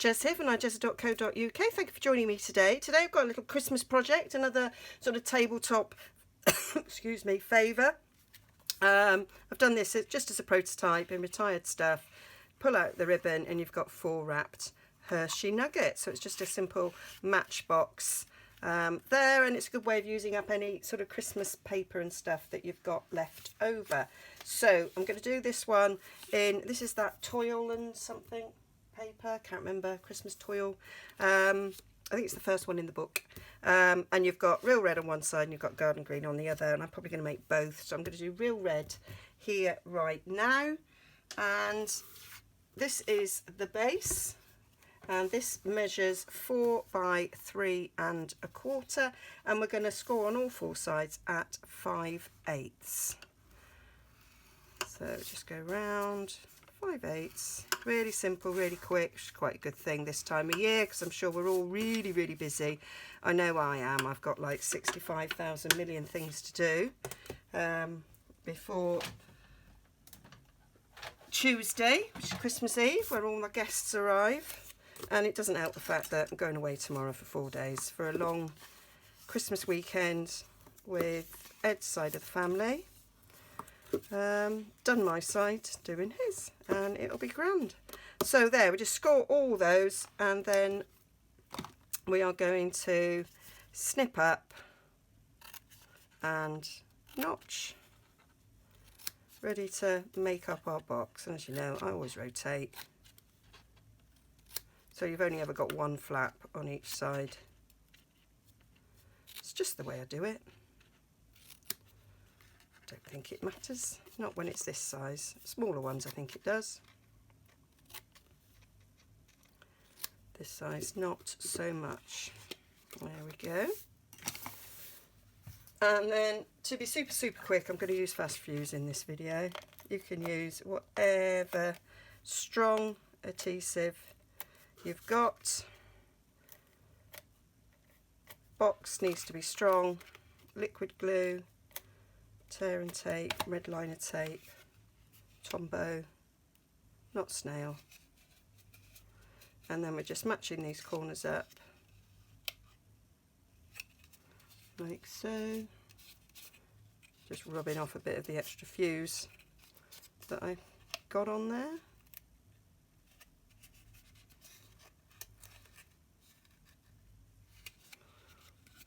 Jez here from Nigezza.co.uk. Thank you for joining me today. Today I've got a little Christmas project, another sort of tabletop, excuse me, favour. I've done this just as a prototype in retired stuff. Pull out the ribbon and you've got 4 wrapped Hershey nuggets. So it's just a simple matchbox there, and it's a good way of using up any sort of Christmas paper and stuff that you've got left over. So I'm going to do this one in, this is that toil and something paper, can't remember, Christmas toil. I think it's the first one in the book. And you've got real red on one side and you've got garden green on the other, and I'm probably going to make both. So I'm going to do real red here right now. And this is the base. And this measures 4 by 3¼ and we're going to score on all 4 sides at 5/8. So just go round 5/8. Really simple, really quick. It's quite a good thing this time of year because I'm sure we're all really busy. I know I am. I've got like 65,000 million things to do before Tuesday, which is Christmas Eve, where all my guests arrive. And it doesn't help the fact that I'm going away tomorrow for 4 days for a long Christmas weekend with Ed's side of the family. Done my side, doing his, and it'll be grand. So there, we just score all those, and then we are going to snip up and notch, ready to make up our box. And as you know, I always rotate. So you've only ever got 1 flap on each side. It's just the way I do it. I don't think it matters. Not when it's this size. Smaller ones I think it does. This size not so much. There we go. And then to be super quick, I'm going to use fast fuse in this video. You can use whatever strong adhesive you've got. Box needs to be strong. Liquid glue, tear and tape, red liner tape, Tombow, not snail. And then we're just matching these corners up like so. Just rubbing off a bit of the extra fuse that I got on there.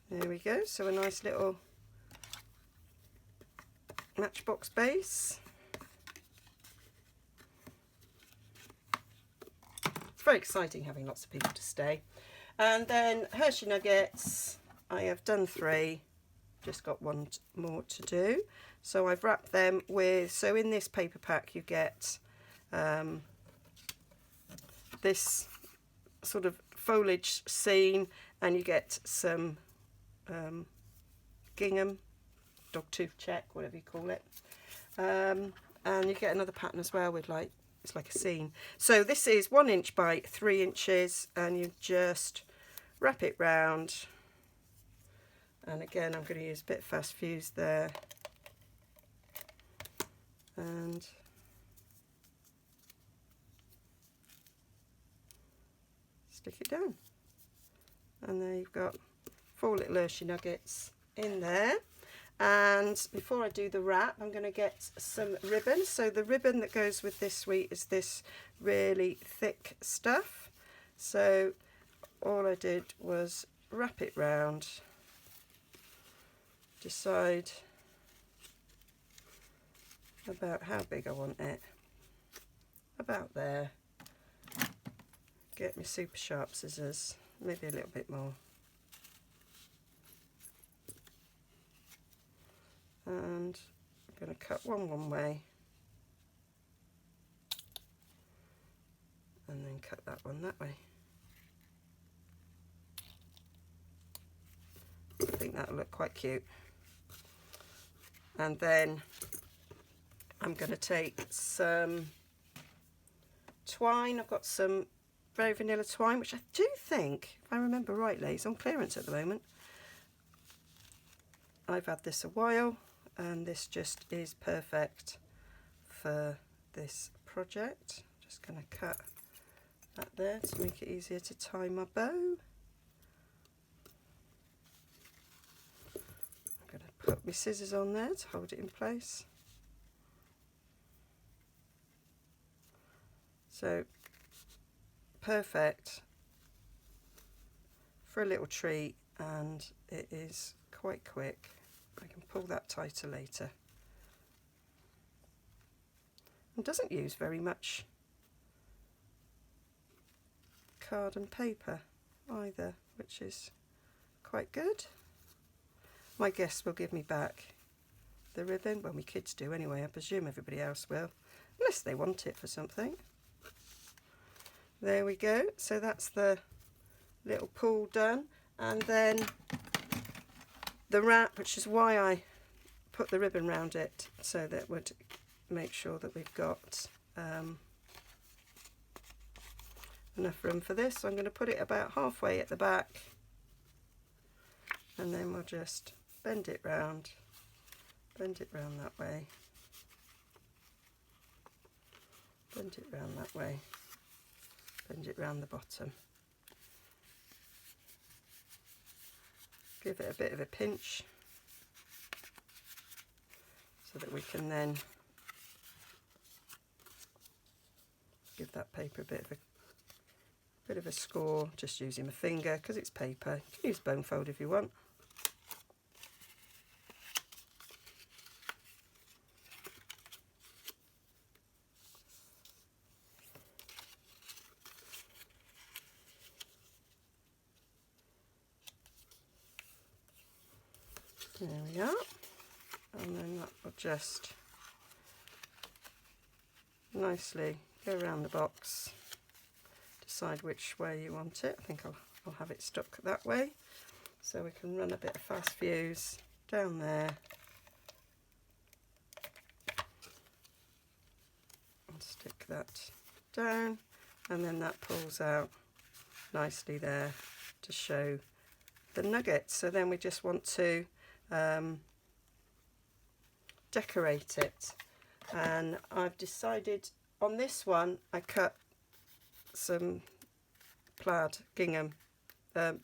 There we go, so a nice little matchbox base. It's very exciting having lots of people to stay. And then Hershey nuggets, I have done 3, just got 1 more to do. So I've wrapped them with, so in this paper pack you get this sort of foliage scene, and you get some gingham, dog tooth check, whatever you call it, and you get another pattern as well with like, it's like a scene. So this is 1 inch by 3 inches, and you just wrap it round, and again I'm going to use a bit of fast fuse there, and stick it down, and there you've got 4 little Hershey nuggets in there. And before I do the wrap, I'm going to get some ribbon. So the ribbon that goes with this sweet is this really thick stuff. So all I did was wrap it round, decide about how big I want it, about there, get my super sharp scissors, maybe a little bit more. And I'm going to cut one way and then cut that one that way. I think that'll look quite cute. And then I'm going to take some twine. I've got some very vanilla twine, which I do think, if I remember rightly, is on clearance at the moment. I've had this a while, and this just is perfect for this project. Just going to cut that there to make it easier to tie my bow. I'm going to put my scissors on there to hold it in place. So perfect for a little treat, and it is quite quick. I can pull that tighter later. And doesn't use very much card and paper either, which is quite good. My guests will give me back the ribbon. Well, my kids do anyway. I presume everybody else will, unless they want it for something. There we go. So that's the little pool done, and then the wrap, which is why I put the ribbon round it, so that would make sure that we've got enough room for this. So I'm going to put it about halfway at the back, and then we'll just bend it round that way, bend it round that way, bend it round the bottom. Give it a bit of a pinch so that we can then give that paper a bit of a score, just using my finger because it's paper. You can use bone fold if you want. There we are, and then that will just nicely go around the box. Decide which way you want it. I think I'll have it stuck that way, so we can run a bit of fast fuse down there and stick that down, and then that pulls out nicely there to show the nuggets. So then we just want to decorate it, and I've decided on this one I cut some plaid gingham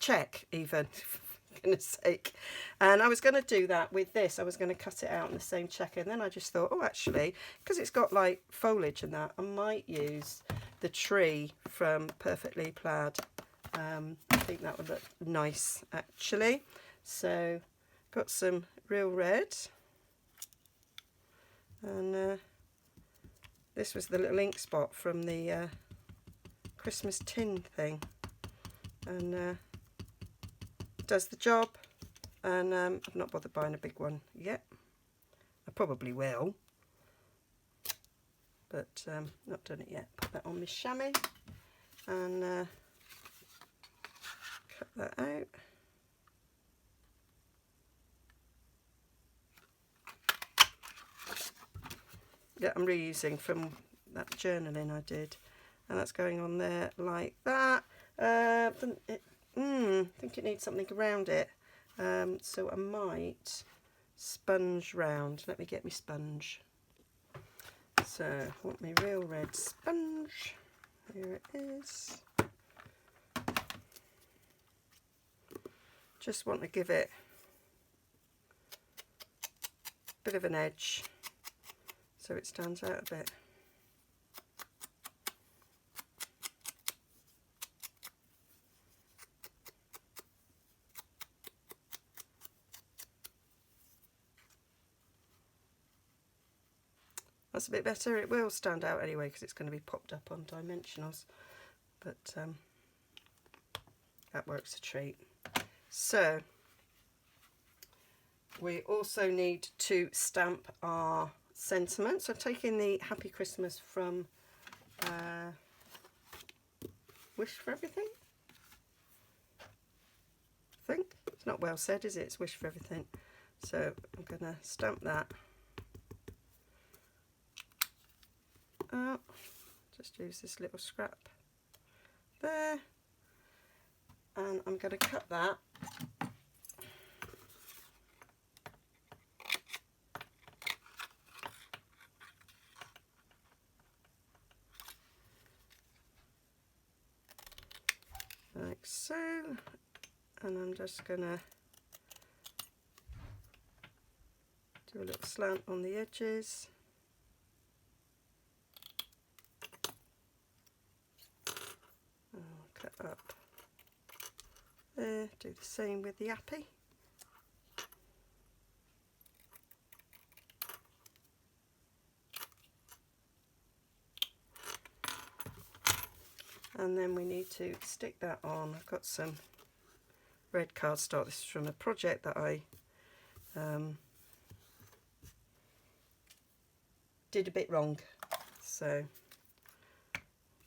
check even for goodness sake, and I was going to do that with this. I was going to cut it out in the same checker, and then I just thought, oh, actually, because it's got like foliage and that, I might use the tree from Perfectly Plaid. I think that would look nice actually. So got some real red, and this was the little ink spot from the Christmas tin thing, and does the job. And I've not bothered buying a big one yet. I probably will, but not done it yet. Put that on my chamois and cut that out. Yeah, I'm reusing from that journaling I did, and that's going on there like that. I think it needs something around it, so I might sponge round. Let me get my sponge. So I want my real red sponge. Here it is. Just want to give it a bit of an edge so it stands out a bit. That's a bit better. It will stand out anyway because it's going to be popped up on dimensionals, but that works a treat. So we also need to stamp our sentiments. So I'm taking the Happy Christmas from Wish for Everything. I think it's not well said, is it? It's Wish for Everything. So I'm going to stamp that out. Just use this little scrap there, and I'm going to cut that like so, and I'm just gonna do a little slant on the edges. And I'll cut up there, do the same with the appy. And then we need to stick that on. I've got some red cardstock. This is from a project that I did a bit wrong. So I'm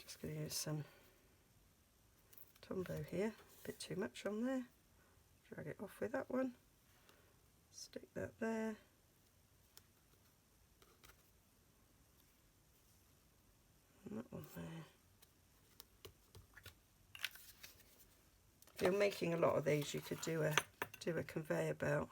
just going to use some Tombow here. A bit too much on there. Drag it off with that one. Stick that there. And that one there. If you're making a lot of these, you could do a conveyor belt.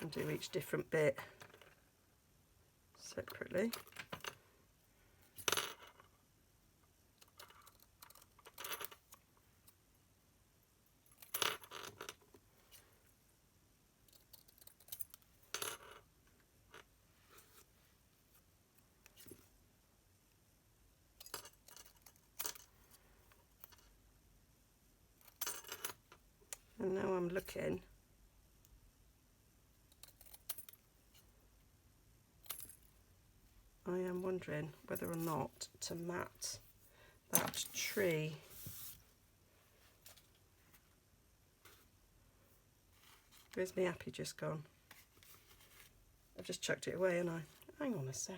And do each different bit separately. And now I'm looking I am wondering whether or not to mat that tree. Where's my appy just gone? I've just chucked it away, and hang on a sec.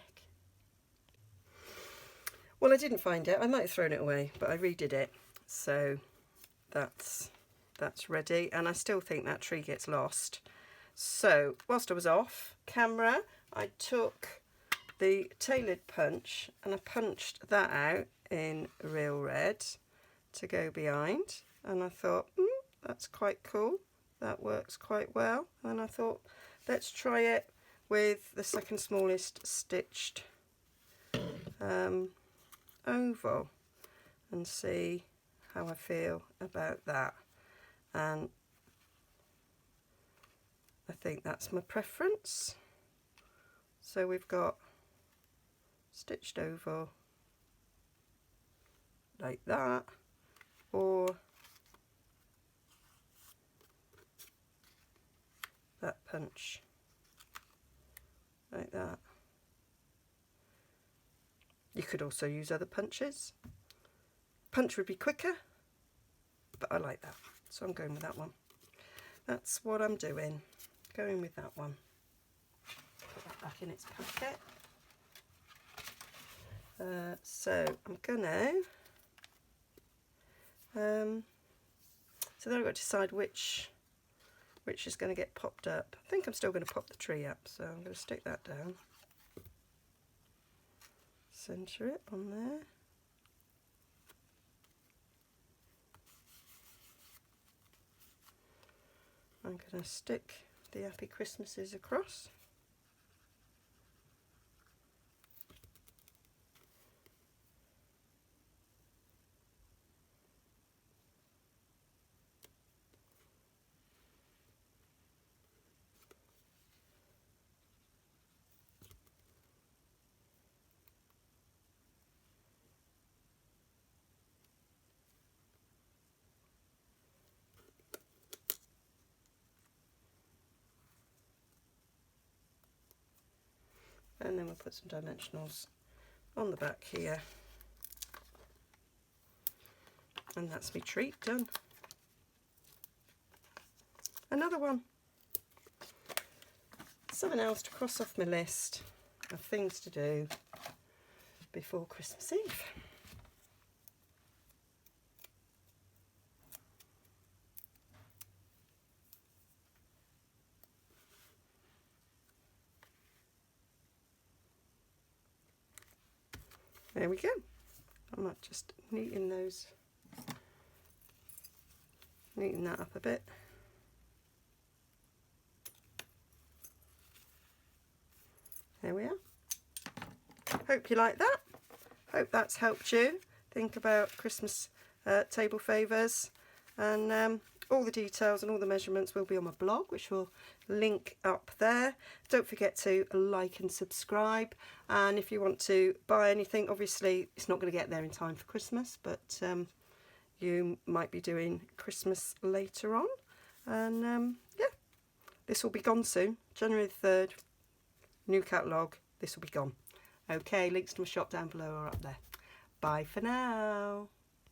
Well, I didn't find it. I might have thrown it away, but I redid it. So that's ready, and I still think that tree gets lost. So whilst I was off camera, I took the tailored punch and I punched that out in real red to go behind, and I thought, that's quite cool, that works quite well. And I thought, let's try it with the second smallest stitched oval and see how I feel about that. And I think that's my preference. So we've got stitched oval like that, or that punch like that. You could also use other punches. Punch would be quicker, but I like that, so I'm going with that one. That's what I'm doing, going with that one. Put that back in its packet. So I'm gonna so then I've got to decide which is going to get popped up. I think I'm still going to pop the tree up, so I'm going to stick that down, centre it on there. I'm going to stick the Happy Christmases across. And then we'll put some dimensionals on the back here. And that's my treat done. Another one. Something else to cross off my list of things to do before Christmas Eve. There we go. I might just neaten that up a bit. There we are. hope you like that. Hope that's helped you think about Christmas table favours. And all the details and all the measurements will be on my blog, which will link up there. Don't forget to like and subscribe. And if you want to buy anything, obviously it's not going to get there in time for Christmas, but you might be doing Christmas later on. And yeah, this will be gone soon. January the 3rd, new catalogue. This will be gone. Okay, links to my shop down below are up there. Bye for now.